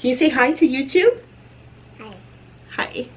Can you say hi to YouTube? Hi. Hi.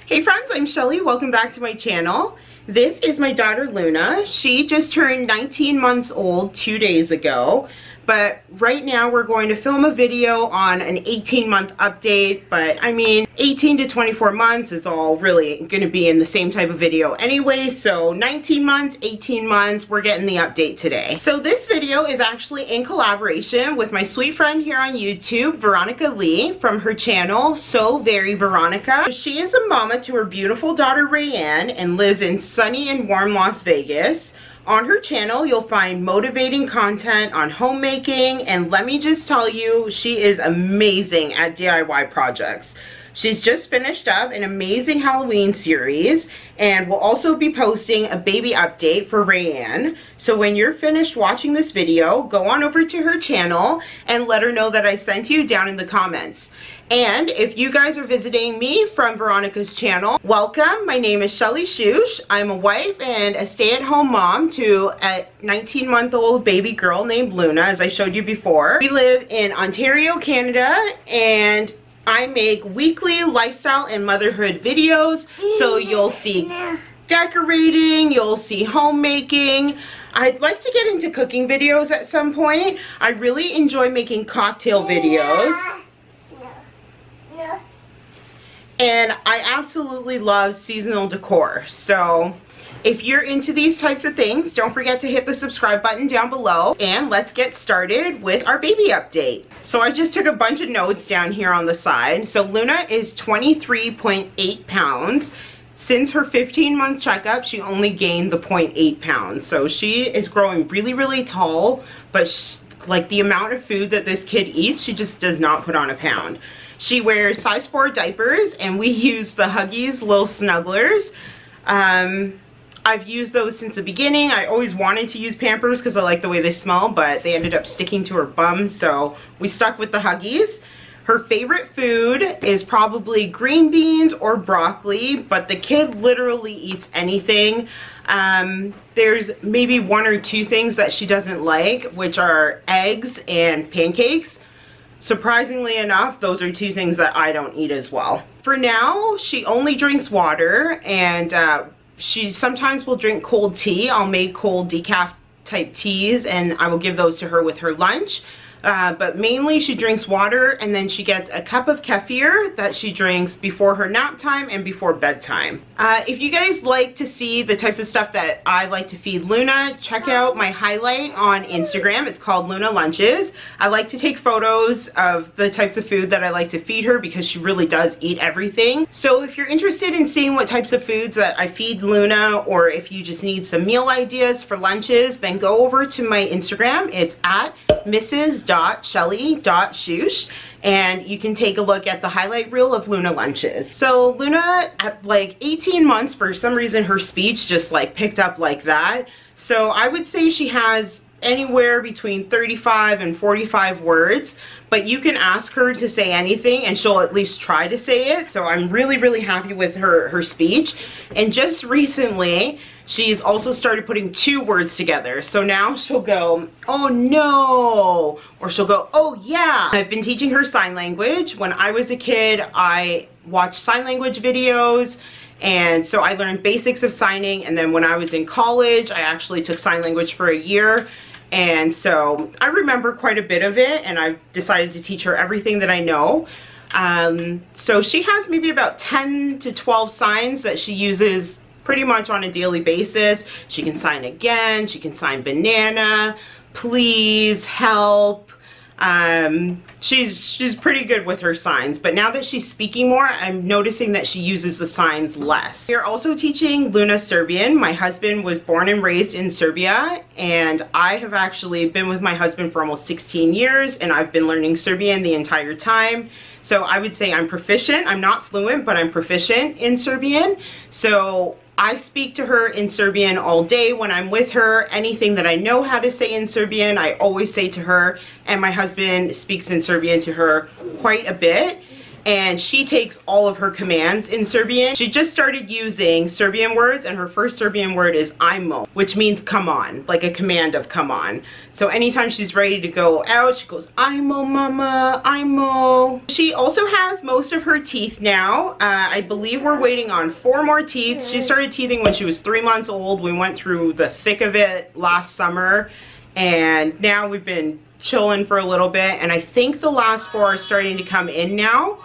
Hey friends, I'm Shelly. Welcome back to my channel. This is my daughter Luna. She just turned 19 months old 2 days ago. But right now we're going to film a video on an 18-month update, but I mean 18 to 24 months is all really going to be in the same type of video anyway, so 19 months, 18 months, we're getting the update today. So this video is actually in collaboration with my sweet friend here on YouTube, Veronica Leigh, from her channel So Veryy Veronica. She is a mama to her beautiful daughter Reyann and lives in sunny and warm Las Vegas. On her channel, you'll find motivating content on homemaking, and let me just tell you, she is amazing at DIY projects. She's just finished up an amazing Halloween series, and will also be posting a baby update for Reyann. So when you're finished watching this video, go on over to her channel and let her know that I sent you down in the comments. And if you guys are visiting me from Veronica's channel, welcome. My name is Shelly Shush. I'm a wife and a stay-at-home mom to a 19-month-old baby girl named Luna, as I showed you before. We live in Ontario, Canada, and I make weekly lifestyle and motherhood videos. So you'll see decorating, you'll see homemaking. I'd like to get into cooking videos at some point. I really enjoy making cocktail videos. And I absolutely love seasonal decor. So if you're into these types of things, don't forget to hit the subscribe button down below. And let's get started with our baby update. So I just took a bunch of notes down here on the side. So Luna is 23.8 pounds. Since her 15-month checkup, she only gained the 0.8 pounds. So she is growing really, really tall, but like the amount of food that this kid eats, she just does not put on a pound. She wears size 4 diapers, and we use the Huggies Little Snugglers. I've used those since the beginning. I always wanted to use Pampers because I like the way they smell, but they ended up sticking to her bum, so we stuck with the Huggies. Her favorite food is probably green beans or broccoli, but the kid literally eats anything. There's maybe 1 or 2 things that she doesn't like, which are eggs and pancakes. Surprisingly enough, those are 2 things that I don't eat as well. For now, she only drinks water, and she sometimes will drink cold tea. I'll make cold decaf type teas, and I will give those to her with her lunch. But mainly she drinks water, and then she gets a cup of kefir that she drinks before her nap time and before bedtime. If you guys like to see the types of stuff that I like to feed Luna, check out my highlight on Instagram. It's called Luna Lunches. I like to take photos of the types of food that I like to feed her because she really does eat everything. So if you're interested in seeing what types of foods that I feed Luna, or if you just need some meal ideas for lunches, then go over to my Instagram. It's at Mrs.Shelly.Shush, and you can take a look at the highlight reel of Luna Lunches. So Luna, at like 18 months, for some reason her speech just like picked up like that. So I would say she has anywhere between 35 and 45 words, but you can ask her to say anything and she'll at least try to say it. So I'm really, really happy with her speech. And just recently, she's also started putting 2 words together. So now she'll go, oh no, or she'll go, oh yeah. I've been teaching her sign language. When I was a kid, I watched sign language videos, and so I learned basics of signing. And then when I was in college, I actually took sign language for a year. And so I remember quite a bit of it, and I've decided to teach her everything that I know. So she has maybe about 10 to 12 signs that she uses pretty much on a daily basis. She can sign again, she can sign banana, please, help. She's pretty good with her signs, but now that she's speaking more, I'm noticing that she uses the signs less. We are also teaching Luna Serbian. My husband was born and raised in Serbia, and I have actually been with my husband for almost 16 years, and I've been learning Serbian the entire time. So I would say I'm proficient. I'm not fluent, but I'm proficient in Serbian. So I speak to her in Serbian all day when I'm with her. Anything that I know how to say in Serbian, I always say to her, and my husband speaks in Serbian to her quite a bit. and she takes all of her commands in Serbian. She just started using Serbian words, and her first Serbian word is ajmo, which means come on, like a command of come on. So anytime she's ready to go out, she goes ajmo mama, ajmo. She also has most of her teeth now. I believe we're waiting on 4 more teeth. She started teething when she was 3 months old. We went through the thick of it last summer, and now we've been chilling for a little bit, and I think the last 4 are starting to come in now.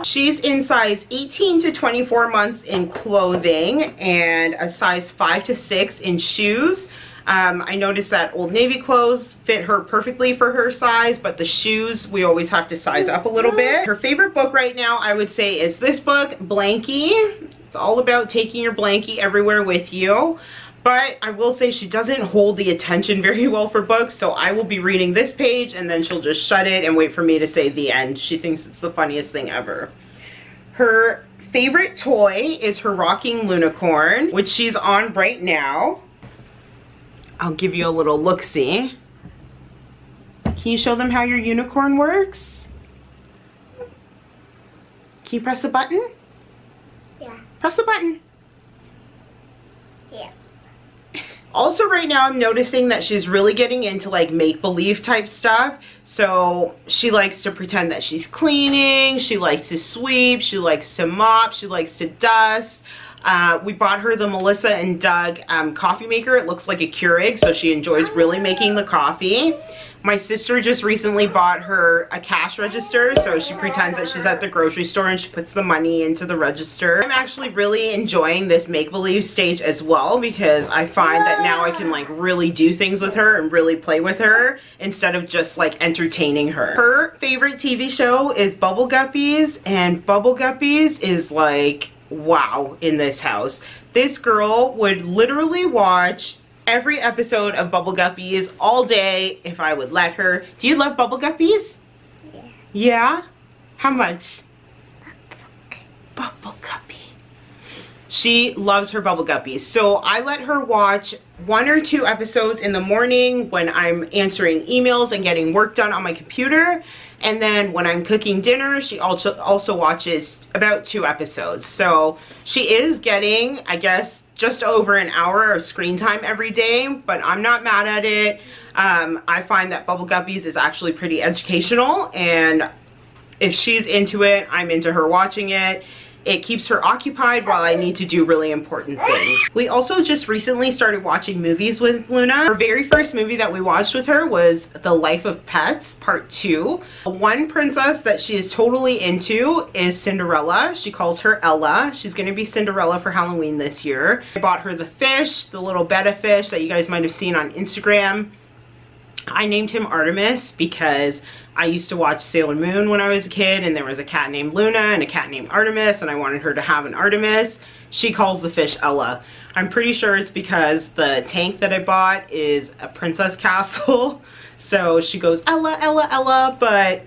She's in size 18 to 24 months in clothing and a size 5 to 6 in shoes. I noticed that Old Navy clothes fit her perfectly for her size, but the shoes we always have to size up a little bit. Her favorite book right now, I would say, is this book, Blankie. It's all about taking your blankie everywhere with you. But I will say she doesn't hold the attention very well for books, so I will be reading this page and then she'll just shut it and wait for me to say the end. She thinks it's the funniest thing ever. Her favorite toy is her rocking unicorn, which she's on right now. I'll give you a little look-see. Can you show them how your unicorn works? Can you press the button? Yeah. Press the button. Yeah. Also right now I'm noticing that she's really getting into like make-believe type stuff. So she likes to pretend that she's cleaning, she likes to sweep, she likes to mop, she likes to dust. We bought her the Melissa and Doug coffee maker. It looks like a Keurig, so she enjoys really making the coffee. My sister just recently bought her a cash register, so she pretends that she's at the grocery store and she puts the money into the register. I'm actually really enjoying this make-believe stage as well, because I find that now I can like really do things with her and really play with her instead of just like entertaining her. Her favorite TV show is Bubble Guppies, and Bubble Guppies is like wow in this house. This girl would literally watch every episode of Bubble Guppies all day if I would let her. Do you love Bubble Guppies? Yeah. Yeah? How much? Bubble Guppy. She loves her Bubble Guppies. So I let her watch 1 or 2 episodes in the morning when I'm answering emails and getting work done on my computer. And then when I'm cooking dinner, she also watches about 2 episodes. So she is getting, I guess, just over an hour of screen time every day, but I'm not mad at it. I find that Bubble Guppies is actually pretty educational, and if she's into it, I'm into her watching it. It keeps her occupied while I need to do really important things. We also just recently started watching movies with Luna. Her very first movie that we watched with her was The Life of Pets Part 2. One princess that she is totally into is Cinderella. She calls her Ella. She's gonna be Cinderella for Halloween this year. I bought her the fish, the little betta fish that you guys might have seen on Instagram. I named him Artemis because I used to watch Sailor Moon when I was a kid, and there was a cat named Luna and a cat named Artemis, and I wanted her to have an Artemis. She calls the fish Ella. I'm pretty sure it's because the tank that I bought is a princess castle. So she goes Ella, Ella, Ella, but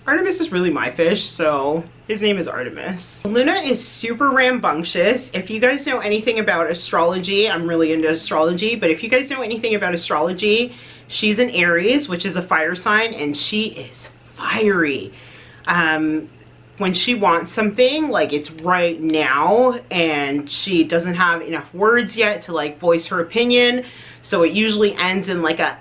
Artemis is really my fish, so his name is Artemis. Luna is super rambunctious. If you guys know anything about astrology, I'm really into astrology, but if you guys know anything about astrology, she's an Aries, which is a fire sign, and she is fiery. When she wants something, like it's right now, and she doesn't have enough words yet to like voice her opinion, so it usually ends in like a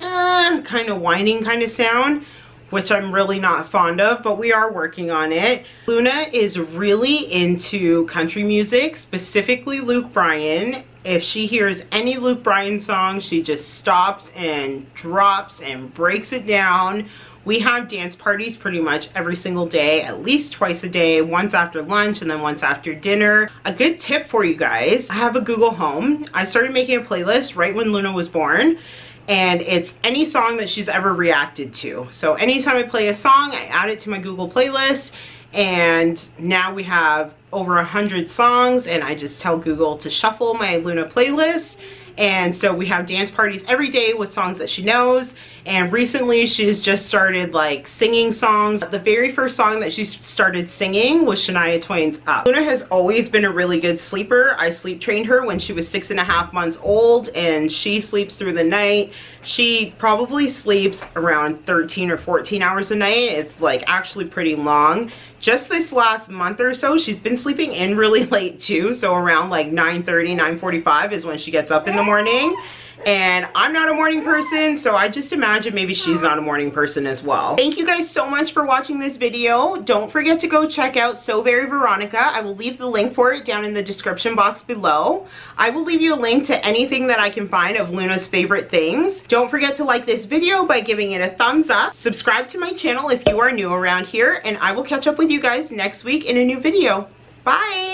kind of whining kind of sound, which I'm really not fond of, but we are working on it. Luna is really into country music, specifically Luke Bryan. If she hears any Luke Bryan song, she just stops and drops and breaks it down. We have dance parties pretty much every single day, at least twice a day, once after lunch and then once after dinner. A good tip for you guys, I have a Google Home. I started making a playlist right when Luna was born, and it's any song that she's ever reacted to. So anytime I play a song, I add it to my Google playlist, and now we have over 100 songs, and I just tell Google to shuffle my Luna playlist, And so we have dance parties every day with songs that she knows. And recently she's just started like singing songs. The very first song that she started singing was Shania Twain's Up. Luna has always been a really good sleeper. I sleep trained her when she was 6.5 months old, and she sleeps through the night. She probably sleeps around 13 or 14 hours a night. It's like actually pretty long. Just this last month or so, she's been sleeping in really late too. So around like 9:30, 9:45 is when she gets up in the morning. And I'm not a morning person, so I just imagine maybe she's not a morning person as well. Thank you guys so much for watching this video. Don't forget to go check out So Veryy Veronica. I will leave the link for it down in the description box below. I will leave you a link to anything that I can find of Luna's favorite things. Don't forget to like this video by giving it a thumbs up. Subscribe to my channel if you are new around here, and I will catch up with you guys next week in a new video. Bye!